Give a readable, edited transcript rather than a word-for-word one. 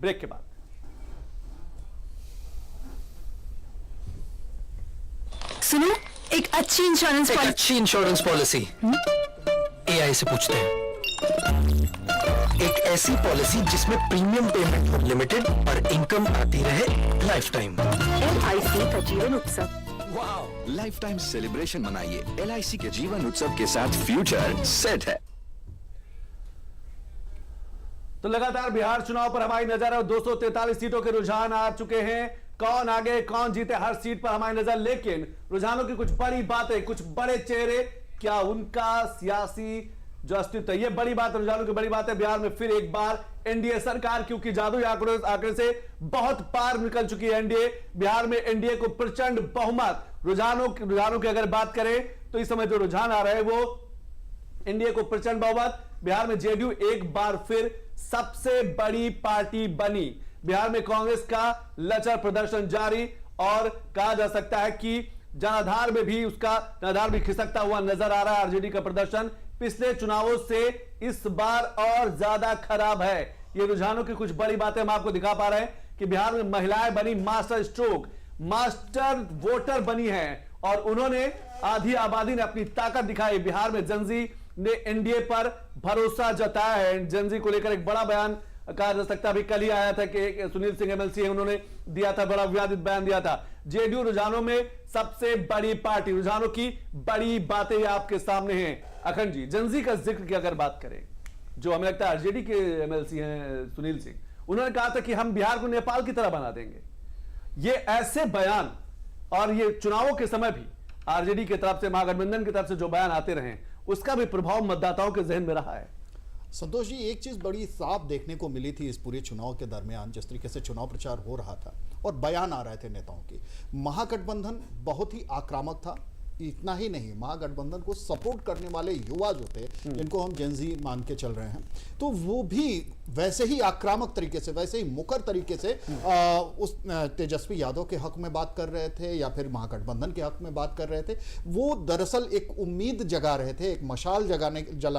Break के बाद। सुनो, एक अच्छी इंश्योरेंस पॉलिसी एआई से पूछते हैं। एक ऐसी पॉलिसी जिसमें प्रीमियम पेमेंट लिमिटेड और इनकम आती रहे लाइफ टाइम। LIC का Jeevan Utsav. Wow, life time celebration मनाइए। LIC के जीवन उत्सव के साथ फ्यूचर सेट है। तो लगातार बिहार चुनाव पर हमारी नजर है। 243 सीटों के रुझान आ चुके हैं। कौन आगे कौन जीते हर सीट पर हमारी नजर, लेकिन रुझानों की कुछ बड़ी बातें, कुछ बड़े चेहरे, क्या उनका सियासी जो अस्तित्व है, ये बड़ी बात, रुझानों की बड़ी बात है। बिहार में फिर एक बार एनडीए सरकार, क्योंकि जादुई आंकड़े से बहुत पार निकल चुकी है एनडीए। बिहार में एनडीए को प्रचंड बहुमत। रुझानों की अगर बात करें तो इस समय जो रुझान आ रहे हैं वो एनडीए को प्रचंड बहुमत। बिहार में जेडीयू एक बार फिर सबसे बड़ी पार्टी बनी। बिहार में कांग्रेस का लचर प्रदर्शन जारी, और कहा जा सकता है कि जनाधार में भी उसका जनाधार भी खिसकता हुआ नजर आ रहा है। आरजेडी का प्रदर्शन पिछले चुनावों से इस बार और ज्यादा खराब है। ये रुझानों की कुछ बड़ी बातें हम आपको दिखा पा रहे हैं कि बिहार में महिलाएं बनी मास्टर स्ट्रोक, मास्टर वोटर बनी हैं, और उन्होंने आधी आबादी ने अपनी ताकत दिखाई। बिहार में जनजी ने एनडीए पर भरोसा जताया है। जनजी को लेकर एक बड़ा बयान कहा जा सकता है, अभी कल ही आया था कि सुनील सिंह एमएलसी है, उन्होंने दिया था, बड़ा विवादित बयान दिया था। जेडीयू रुझानों में सबसे बड़ी पार्टी, रुझानों की बड़ी बातें आपके सामने हैं। अखंड जी, जनजी का जिक्र की अगर बात करें, जो हमें लगता है आरजेडी के एमएलसी हैं सुनील सिंह, उन्होंने कहा था कि हम बिहार को नेपाल की तरह बना देंगे। ये ऐसे बयान, और ये चुनावों के समय भी आरजेडी की तरफ से, महागठबंधन की तरफ से जो बयान आते रहे, उसका भी प्रभाव मतदाताओं के जहन में रहा है। संतोष जी, एक चीज बड़ी साफ देखने को मिली थी इस पूरे चुनाव के दरमियान, जिस तरीके से चुनाव प्रचार हो रहा था और बयान आ रहे थे नेताओं के, महागठबंधन बहुत ही आक्रामक था। इतना ही नहीं, महागठबंधन को सपोर्ट करने वाले युवा जो थे, जिनको हम जेनजी मान के चल रहे हैं, तो वो भी वैसे ही आक्रामक तरीके से, वैसे ही मुकर तरीके से उस तेजस्वी यादव के हक में बात कर रहे थे या फिर महागठबंधन के हक में बात कर रहे थे। वो दरअसल एक उम्मीद जगा रहे थे, एक मशाल जलाने